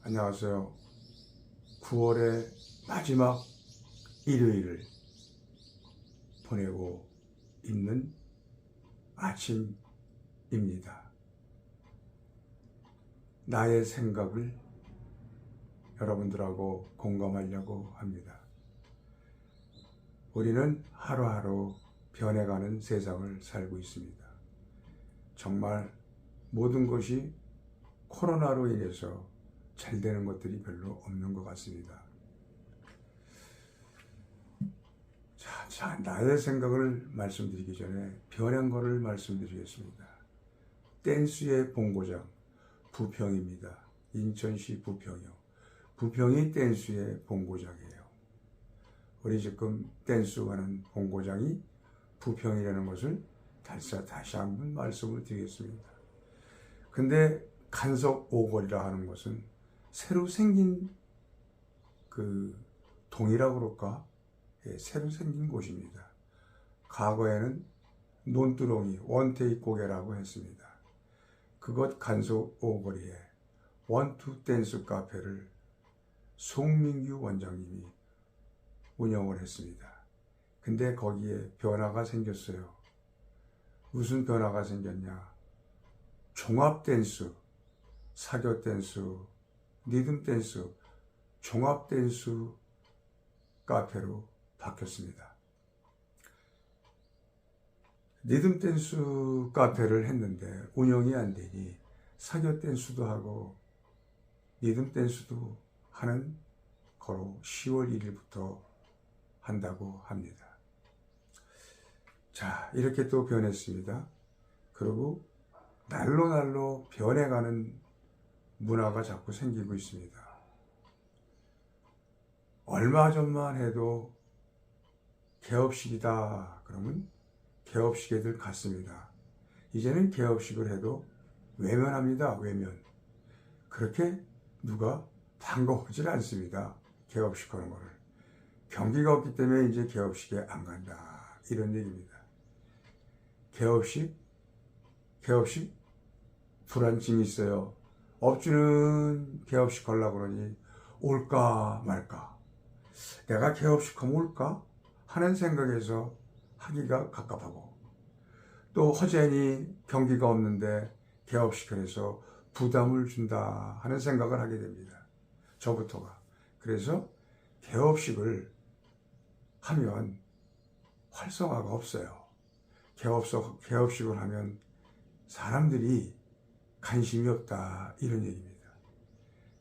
안녕하세요. 9월의 마지막 일요일을 보내고 있는 아침입니다. 나의 생각을 여러분들하고 공감하려고 합니다. 우리는 하루하루 변해가는 세상을 살고 있습니다. 정말 모든 것이 코로나로 인해서 잘 되는 것들이 별로 없는 것 같습니다. 자, 나의 생각을 말씀드리기 전에 변한 것을 말씀드리겠습니다. 댄스의 본고장 부평입니다. 인천시 부평이요. 부평이 댄스의 본고장이에요. 우리 지금 댄스하는 본고장이 부평이라는 것을 다시 한번 말씀을 드리겠습니다. 근데 간석 오거리라 하는 것은 새로 생긴 그 동이라고 그럴까? 예, 새로 생긴 곳입니다. 과거에는 논두렁이 원테이크 고개라고 했습니다. 그것 간석 오거리에 원투 댄스 카페를 송민규 원장님이 운영을 했습니다. 근데 거기에 변화가 생겼어요. 무슨 변화가 생겼냐? 종합 댄스, 사교 댄스, 리듬 댄스, 종합 댄스 카페로 바뀌었습니다. 리듬 댄스 카페를 했는데 운영이 안 되니 사교 댄스도 하고 리듬 댄스도 하는 거로 10월 1일부터 한다고 합니다. 자, 이렇게 또 변했습니다. 그리고 날로 변해가는 문화가 자꾸 생기고 있습니다. 얼마 전만 해도 개업식이다 그러면 개업식에들 갔습니다. 이제는 개업식을 해도 외면합니다. 외면. 그렇게 누가 반가워하지 않습니다. 개업식 하는 거를. 경기가 없기 때문에 이제 개업식에 안 간다. 이런 얘기입니다. 개업식 불안증이 있어요. 업주는 개업식 하려고 그러니 올까 말까. 내가 개업식 하면 올까? 하는 생각에서 하기가 갑갑하고, 또 허전히 경기가 없는데 개업식을 해서 부담을 준다 하는 생각을 하게 됩니다. 저부터가. 그래서 개업식을 하면 활성화가 없어요. 개업식을 하면 사람들이 관심이 없다 이런 얘기입니다.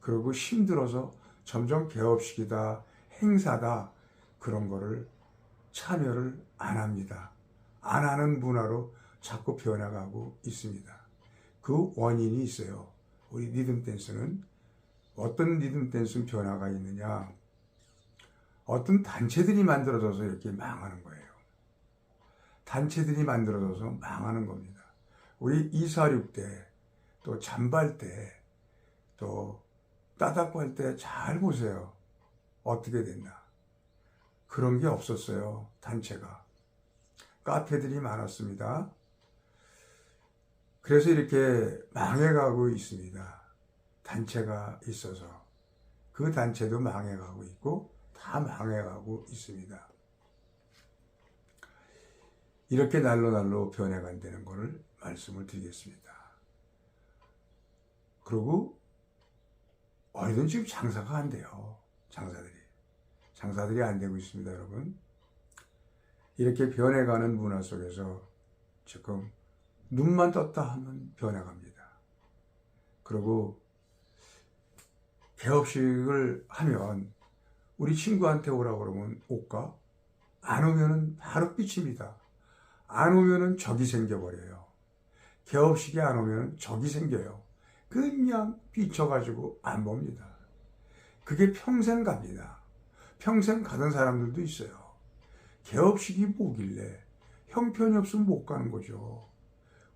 그리고 힘들어서 점점 개업식이다, 행사다 그런 거를 참여를 안 합니다. 안 하는 문화로 자꾸 변해가고 있습니다. 그 원인이 있어요. 우리 리듬 댄스는 어떤 리듬 댄스 변화가 있느냐? 어떤 단체들이 만들어져서 이렇게 망하는 거예요. 단체들이 만들어져서 망하는 겁니다. 우리 246 때, 또 잠발 때, 또 따닥고 할 때 잘 보세요. 어떻게 됐나. 그런 게 없었어요. 단체가. 카페들이 많았습니다. 그래서 이렇게 망해가고 있습니다. 단체가 있어서. 그 단체도 망해가고 있고 다 망해가고 있습니다. 이렇게 날로 변해간다는 것을 말씀을 드리겠습니다. 그리고 어디든 지금 장사가 안 돼요. 장사들이 안 되고 있습니다, 여러분. 이렇게 변해가는 문화 속에서 지금 눈만 떴다 하면 변해갑니다. 그리고 개업식을 하면 우리 친구한테 오라고 그러면 올까? 안 오면은 바로 삐칩니다. 안 오면은 적이 생겨버려요. 개업식에 안 오면은 적이 생겨요. 그냥 삐쳐가지고 안 봅니다. 그게 평생 갑니다. 평생 가던 사람들도 있어요. 개업식이 뭐길래 형편이 없으면 못 가는 거죠.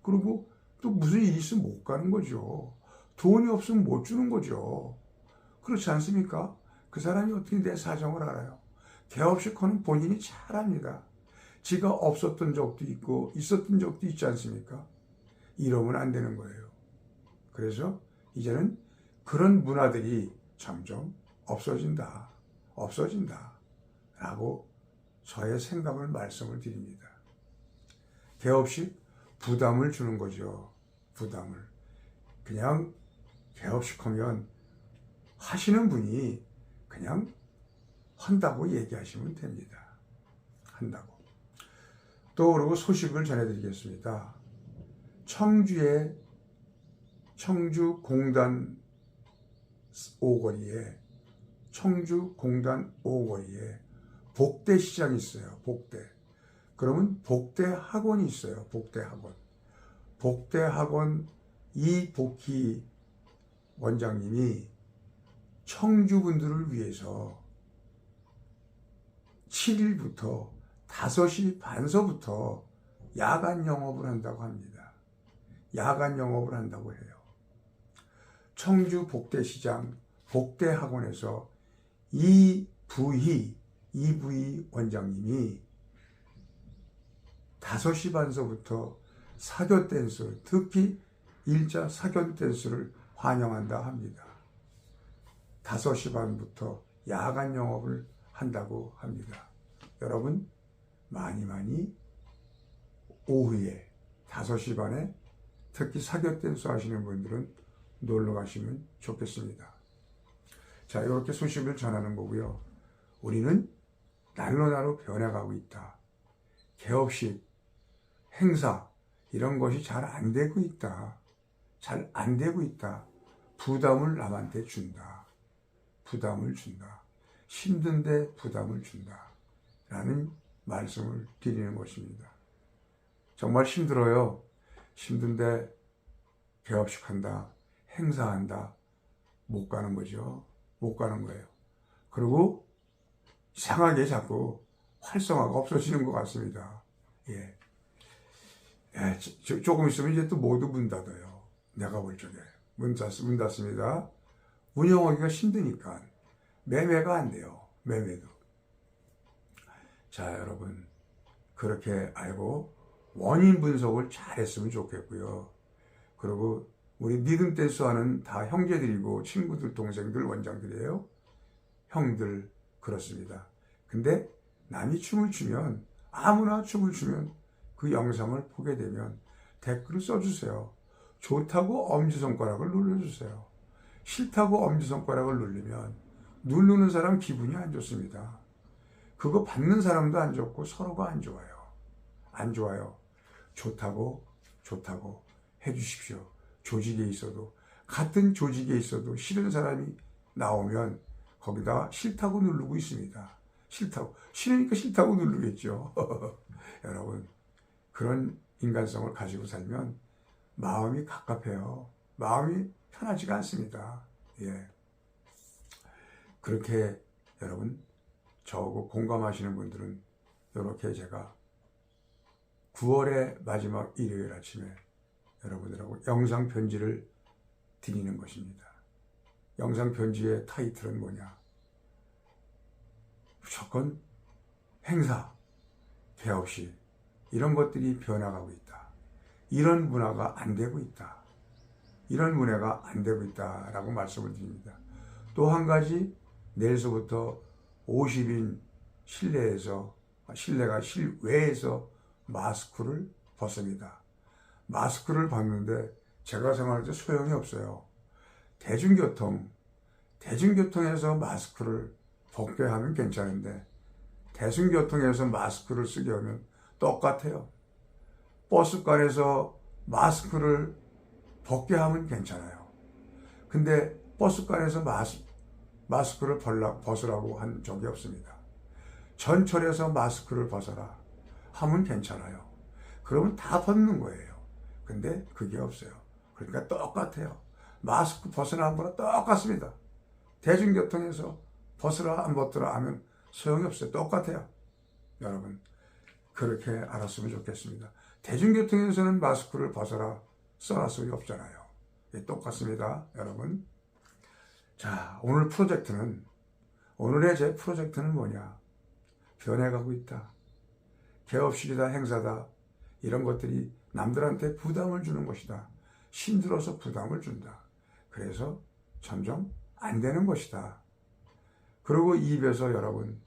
그리고 또 무슨 일이 있으면 못 가는 거죠. 돈이 없으면 못 주는 거죠. 그렇지 않습니까? 그 사람이 어떻게 내 사정을 알아요? 개업식 하는 본인이 잘 압니다. 지가 없었던 적도 있고 있었던 적도 있지 않습니까? 이러면 안 되는 거예요. 그래서 이제는 그런 문화들이 점점 없어진다. 없어진다. 라고 저의 생각을 말씀을 드립니다. 개업식 부담을 주는 거죠. 부담을. 그냥 개업식 하면 하시는 분이 그냥 한다고 얘기하시면 됩니다. 한다고. 또 그리고 소식을 전해드리겠습니다. 청주의 청주 공단 5거리에 복대 시장이 있어요. 복대. 그러면 복대 학원이 있어요. 복대 학원. 복대 학원 이복희 원장님이 청주 분들을 위해서 7일부터 5시 반서부터 야간 영업을 한다고 합니다. 야간 영업을 한다고 해요. 청주 복대시장 복대학원에서 이부희 원장님이 5시 반서부터 사교 댄스, 특히 일자 사교 댄스를 환영한다 합니다. 5시 반부터 야간 영업을 한다고 합니다. 여러분 많이 오후에 5시 반에 특히 사교 댄스 하시는 분들은 놀러 가시면 좋겠습니다. 자, 이렇게 소식을 전하는 거고요. 우리는 날로 변해가고 있다. 개업식, 행사 이런 것이 잘 안 되고 있다. 잘 안 되고 있다. 부담을 남한테 준다. 부담을 준다. 힘든데 부담을 준다. 라는 말씀을 드리는 것입니다. 정말 힘들어요. 힘든데 개업식 한다. 행사한다. 못 가는 거죠. 못 가는 거예요. 그리고 이상하게 자꾸 활성화가 없어지는 것 같습니다. 예. 조금 있으면 이제 또 모두 문 닫아요. 내가 볼 적에. 문 닫습니다. 운영하기가 힘드니까. 매매가 안 돼요. 매매도. 자, 여러분. 그렇게 알고 원인 분석을 잘 했으면 좋겠고요. 그리고 우리 리듬 댄스 하는 다 형제들이고 친구들, 동생들, 원장들이에요. 형들, 그렇습니다. 근데 남이 춤을 추면, 아무나 춤을 추면 그 영상을 보게 되면 댓글을 써주세요. 좋다고 엄지손가락을 눌러주세요. 싫다고 엄지손가락을 누르면 누르는 사람 기분이 안 좋습니다. 그거 받는 사람도 안 좋고 서로가 안 좋아요. 안 좋아요. 좋다고 해주십시오. 조직에 있어도, 같은 조직에 있어도 싫은 사람이 나오면 거기다 싫다고 누르고 있습니다. 싫으니까 싫다고 누르겠죠. 여러분, 그런 인간성을 가지고 살면 마음이 갑갑해요. 마음이 편하지가 않습니다. 예. 그렇게 여러분, 저하고 공감하시는 분들은 이렇게 제가 9월의 마지막 일요일 아침에 여러분들하고 영상 편지를 드리는 것입니다. 영상 편지의 타이틀은 뭐냐? 무조건 행사, 개업식 이런 것들이 변화가고 있다. 이런 문화가 안 되고 있다. 이런 문화가 안 되고 있다라고 말씀을 드립니다. 또 한 가지, 내일서부터 50인 실외에서 마스크를 벗습니다. 마스크를 벗는데 제가 생각할 때 소용이 없어요. 대중교통에서 마스크를 벗게 하면 괜찮은데 대중교통에서 마스크를 쓰게 하면 똑같아요. 버스간에서 마스크를 벗게 하면 괜찮아요. 근데 버스간에서 마스크를 벗으라고 한 적이 없습니다. 전철에서 마스크를 벗어라 하면 괜찮아요. 그러면 다 벗는 거예요. 근데 그게 없어요. 그러니까 똑같아요. 마스크 벗으라 안 벗으라 똑같습니다. 대중교통에서 벗으라 안 벗더라 하면 소용이 없어요. 똑같아요. 여러분, 그렇게 알았으면 좋겠습니다. 대중교통에서는 마스크를 벗어라 써라 소리 없잖아요. 예, 똑같습니다. 여러분. 자, 오늘의 제 프로젝트는 뭐냐? 변해가고 있다. 개업식이다, 행사다. 이런 것들이 남들한테 부담을 주는 것이다. 힘들어서 부담을 준다. 그래서 점점 안 되는 것이다. 그리고 입에서 여러분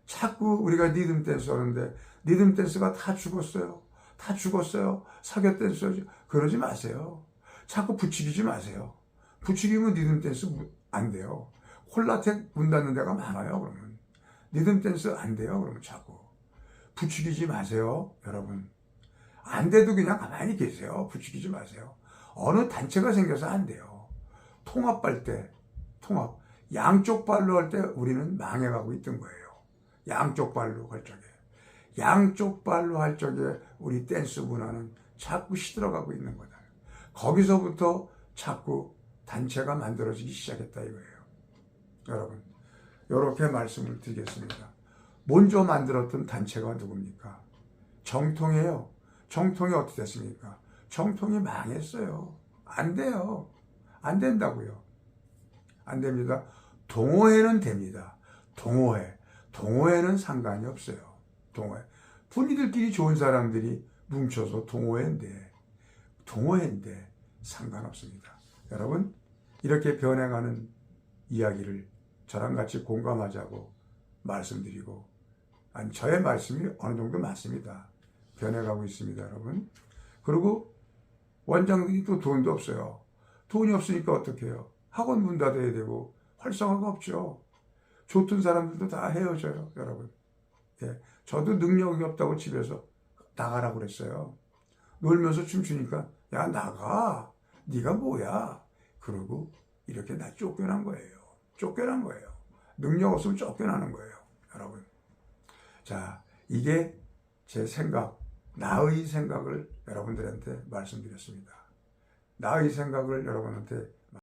자꾸 우리가 리듬 댄스 하는데 리듬 댄스가 다 죽었어요. 다 죽었어요. 사교 댄스 그러지 마세요. 자꾸 부추기지 마세요. 부추기면 리듬 댄스 안 돼요. 콜라텍 문 닫는 데가 많아요. 그러면 리듬 댄스 안 돼요. 그러면 자꾸 부추기지 마세요. 여러분 안 돼도 그냥 가만히 계세요. 부추기지 마세요. 어느 단체가 생겨서 안 돼요. 통합할 때 통합 양쪽 발로 할 때 우리는 망해가고 있던 거예요. 양쪽 발로 할 적에 양쪽 발로 할 적에 우리 댄스 문화는 자꾸 시들어가고 있는 거다. 거기서부터 자꾸 단체가 만들어지기 시작했다 이거예요. 여러분 이렇게 말씀을 드리겠습니다. 먼저 만들었던 단체가 누굽니까? 정통이에요. 정통이 어떻게 됐습니까? 정통이 망했어요. 안 돼요. 안 된다고요. 안 됩니다. 동호회는 됩니다. 동호회는 상관이 없어요. 동호회. 분이들끼리 좋은 사람들이 뭉쳐서 동호회인데 상관없습니다. 여러분 이렇게 변해가는 이야기를 저랑 같이 공감하자고 말씀드리고 아니 저의 말씀이 어느 정도 맞습니다. 변해가고 있습니다. 여러분. 그리고 원장들이 또 돈도 없어요. 돈이 없으니까 어떻게 해요? 학원 문 닫아야 되고 활성화가 없죠. 좋던 사람들도 다 헤어져요. 여러분. 예, 저도 능력이 없다고 집에서 나가라고 그랬어요. 놀면서 춤추니까 야 나가. 네가 뭐야. 그러고 이렇게 나 쫓겨난 거예요. 쫓겨난 거예요. 능력 없으면 쫓겨나는 거예요. 여러분. 자, 이게 제 생각, 나의 생각을 여러분들한테 말씀드렸습니다. 나의 생각을 여러분한테